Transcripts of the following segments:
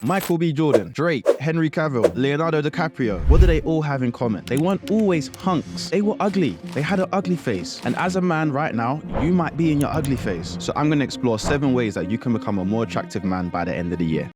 Michael B. Jordan, Drake, Henry Cavill, Leonardo DiCaprio. What do they all have in common? They weren't always hunks. They were ugly. They had an ugly face. And as a man right now, you might be in your ugly phase. So I'm going to explore 7 ways that you can become a more attractive man by the end of the year.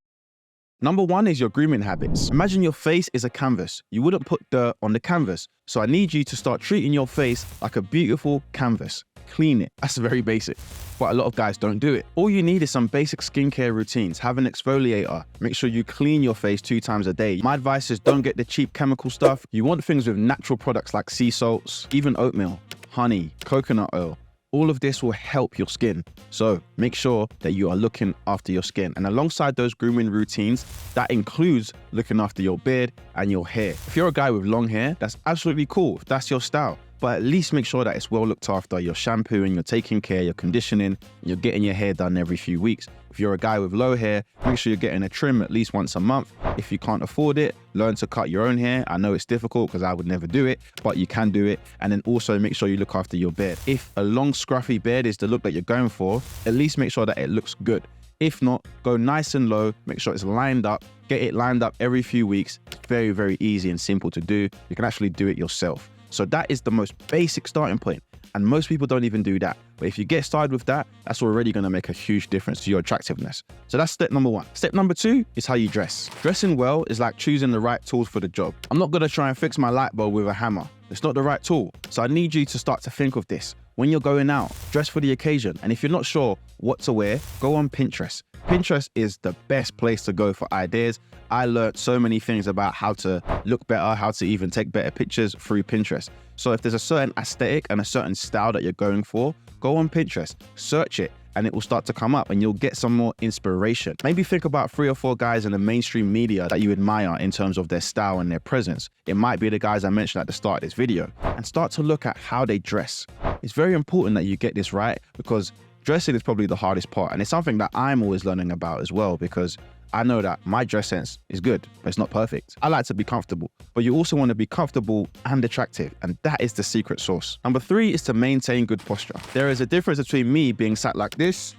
Number 1 is your grooming habits. Imagine your face is a canvas. You wouldn't put dirt on the canvas. So I need you to start treating your face like a beautiful canvas. Clean it. That's very basic, but a lot of guys don't do it. All you need is some basic skincare routines. Have an exfoliator. Make sure you clean your face 2 times a day. My advice is don't get the cheap chemical stuff. You want things with natural products like sea salts, even oatmeal, honey, coconut oil. All of this will help your skin. So make sure that you are looking after your skin. And alongside those grooming routines, that includes looking after your beard and your hair. If you're a guy with long hair, that's absolutely cool if that's your style. But at least make sure that it's well looked after. You're shampooing, you're taking care, you're conditioning, you're getting your hair done every few weeks. If you're a guy with low hair, make sure you're getting a trim at least once a month. If you can't afford it, learn to cut your own hair. I know it's difficult because I would never do it, but you can do it. And then also make sure you look after your beard. If a long scruffy beard is the look that you're going for, at least make sure that it looks good. If not, go nice and low, make sure it's lined up, get it lined up every few weeks. It's very, very easy and simple to do. You can actually do it yourself. So that is the most basic starting point. And most people don't even do that. But if you get started with that, that's already going to make a huge difference to your attractiveness. So that's step number 1. Step number 2 is how you dress. Dressing well is like choosing the right tools for the job. I'm not going to try and fix my light bulb with a hammer. It's not the right tool. So I need you to start to think of this. When you're going out, dress for the occasion. And if you're not sure what to wear, go on Pinterest. Pinterest is the best place to go for ideas. I learned so many things about how to look better, how to even take better pictures through Pinterest. So if there's a certain aesthetic and a certain style that you're going for, go on Pinterest, search it, and it will start to come up and you'll get some more inspiration. Maybe think about 3 or 4 guys in the mainstream media that you admire in terms of their style and their presence. It might be the guys I mentioned at the start of this video, and start to look at how they dress. It's very important that you get this right because dressing is probably the hardest part. And it's something that I'm always learning about as well, because I know that my dress sense is good, but it's not perfect. I like to be comfortable, but you also want to be comfortable and attractive, and that is the secret sauce. Number 3 is to maintain good posture. There is a difference between me being sat like this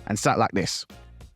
and sat like this.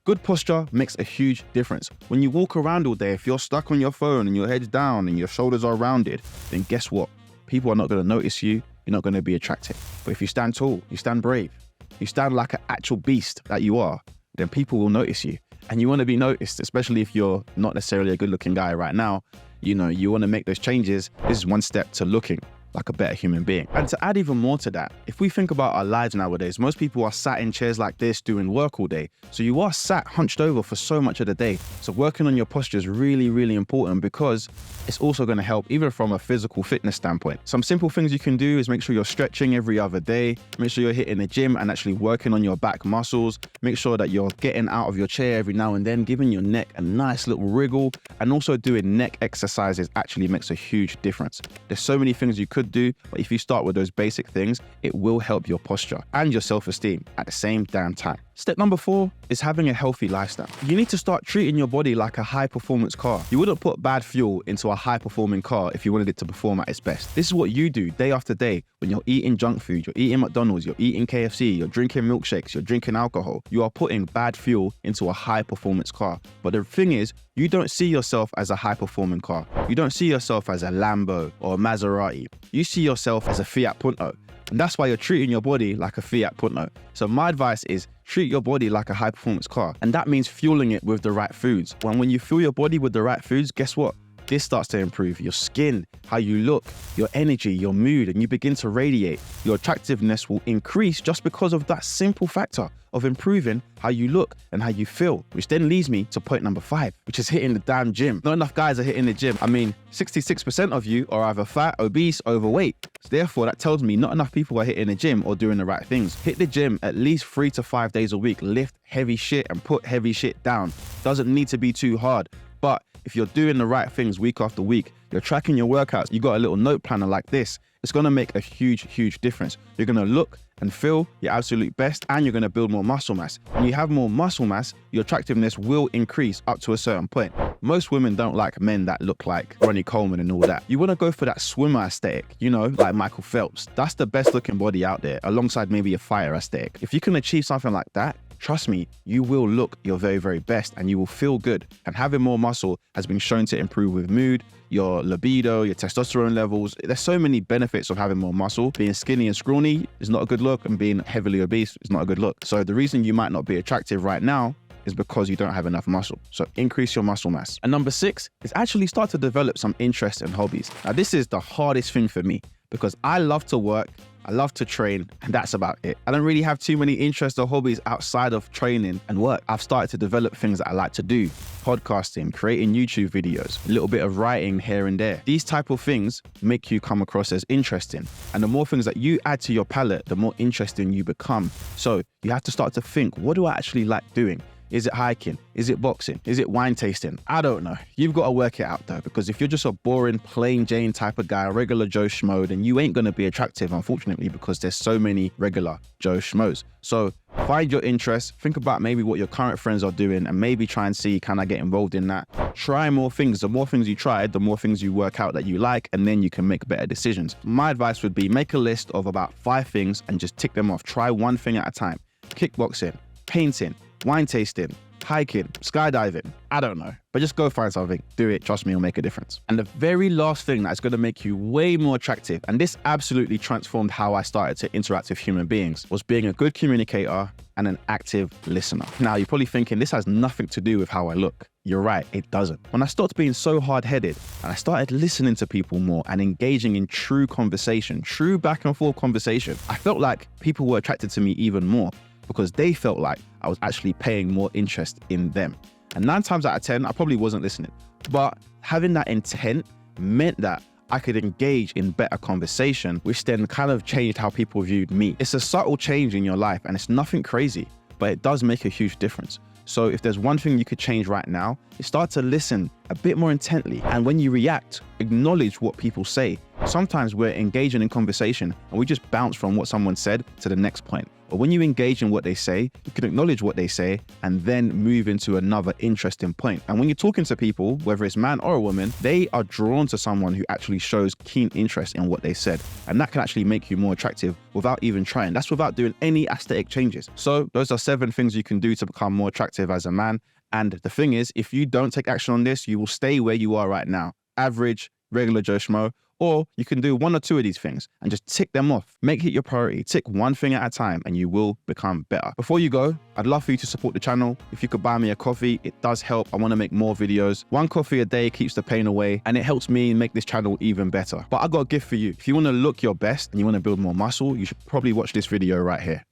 Good posture makes a huge difference. When you walk around all day, if you're stuck on your phone and your head's down and your shoulders are rounded, then guess what? People are not going to notice you. You're not going to be attractive. But if you stand tall, you stand brave, you stand like an actual beast that you are, then people will notice you. And you want to be noticed, especially if you're not necessarily a good looking guy right now. You know, you want to make those changes. This is one step to looking like a better human being. And to add even more to that, if we think about our lives nowadays, most people are sat in chairs like this doing work all day. So you are sat hunched over for so much of the day. So working on your posture is really, really important because it's also going to help even from a physical fitness standpoint. Some simple things you can do is make sure you're stretching every other day. Make sure you're hitting the gym and actually working on your back muscles. Make sure that you're getting out of your chair every now and then, giving your neck a nice little wriggle, and also doing neck exercises actually makes a huge difference. There's so many things you could do, but if you start with those basic things, it will help your posture and your self-esteem at the same damn time. Step number 4 is having a healthy lifestyle. You need to start treating your body like a high-performance car. You wouldn't put bad fuel into a high-performing car if you wanted it to perform at its best. This is what you do day after day when you're eating junk food, you're eating McDonald's, you're eating KFC, you're drinking milkshakes, you're drinking alcohol. You are putting bad fuel into a high-performance car. But the thing is, you don't see yourself as a high-performing car. You don't see yourself as a Lambo or a Maserati. You see yourself as a Fiat Punto. And that's why you're treating your body like a Fiat Punto. So my advice is treat your body like a high performance car. And that means fueling it with the right foods. When you fuel your body with the right foods, guess what? This starts to improve your skin, how you look, your energy, your mood, and you begin to radiate. Your attractiveness will increase just because of that simple factor of improving how you look and how you feel, which then leads me to point number 5, which is hitting the damn gym. Not enough guys are hitting the gym. I mean, 66% of you are either fat, obese, overweight. So therefore, that tells me not enough people are hitting the gym or doing the right things. Hit the gym at least 3 to 5 days a week. Lift heavy shit and put heavy shit down. Doesn't need to be too hard. But if you're doing the right things week after week, you're tracking your workouts, you got a little note planner like this, it's going to make a huge, huge difference. You're going to look and feel your absolute best, and you're going to build more muscle mass. When you have more muscle mass, your attractiveness will increase up to a certain point. Most women don't like men that look like Ronnie Coleman and all that. You want to go for that swimmer aesthetic, you know, like Michael Phelps. That's the best looking body out there, alongside maybe a fighter aesthetic. If you can achieve something like that, trust me, you will look your very, very best and you will feel good. And having more muscle has been shown to improve with mood, your libido, your testosterone levels. There's so many benefits of having more muscle. Being skinny and scrawny is not a good look, and being heavily obese is not a good look. So the reason you might not be attractive right now is because you don't have enough muscle. So increase your muscle mass. And number 6 is actually start to develop some interests and hobbies. Now this is the hardest thing for me because I love to work, I love to train, and that's about it. I don't really have too many interests or hobbies outside of training and work. I've started to develop things that I like to do. Podcasting, creating YouTube videos, a little bit of writing here and there. These type of things make you come across as interesting. And the more things that you add to your palette, the more interesting you become. So you have to start to think, what do I actually like doing? Is it hiking? Is it boxing? Is it wine tasting? I don't know. You've got to work it out though, because if you're just a boring, plain Jane type of guy, a regular Joe Schmo, then you ain't going to be attractive, unfortunately, because there's so many regular Joe Schmoes. So find your interests, think about maybe what your current friends are doing and maybe try and see, can I get involved in that? Try more things. The more things you try, the more things you work out that you like, and then you can make better decisions. My advice would be make a list of about 5 things and just tick them off. Try one thing at a time. Kickboxing, painting, wine tasting, hiking, skydiving, I don't know. But just go find something, do it, trust me, it'll make a difference. And the very last thing that's gonna make you way more attractive, and this absolutely transformed how I started to interact with human beings, was being a good communicator and an active listener. Now, you're probably thinking this has nothing to do with how I look. You're right, it doesn't. When I stopped being so hard-headed and I started listening to people more and engaging in true conversation, true back and forth conversation, I felt like people were attracted to me even more because they felt like I was actually paying more interest in them. And 9 times out of 10, I probably wasn't listening. But having that intent meant that I could engage in better conversation, which then kind of changed how people viewed me. It's a subtle change in your life and it's nothing crazy, but it does make a huge difference. So if there's one thing you could change right now, is start to listen a bit more intently. And when you react, acknowledge what people say. Sometimes we're engaging in conversation and we just bounce from what someone said to the next point. But when you engage in what they say, you can acknowledge what they say and then move into another interesting point. And when you're talking to people, whether it's man or a woman, they are drawn to someone who actually shows keen interest in what they said. And that can actually make you more attractive without even trying. That's without doing any aesthetic changes. So those are 7 things you can do to become more attractive as a man. And the thing is, if you don't take action on this, you will stay where you are right now. Average, regular Joe Schmo. Or you can do 1 or 2 of these things and just tick them off. Make it your priority. Tick one thing at a time and you will become better. Before you go, I'd love for you to support the channel. If you could buy me a coffee, it does help. I want to make more videos. 1 coffee a day keeps the pain away and it helps me make this channel even better. But I got a gift for you. If you want to look your best and you want to build more muscle, you should probably watch this video right here.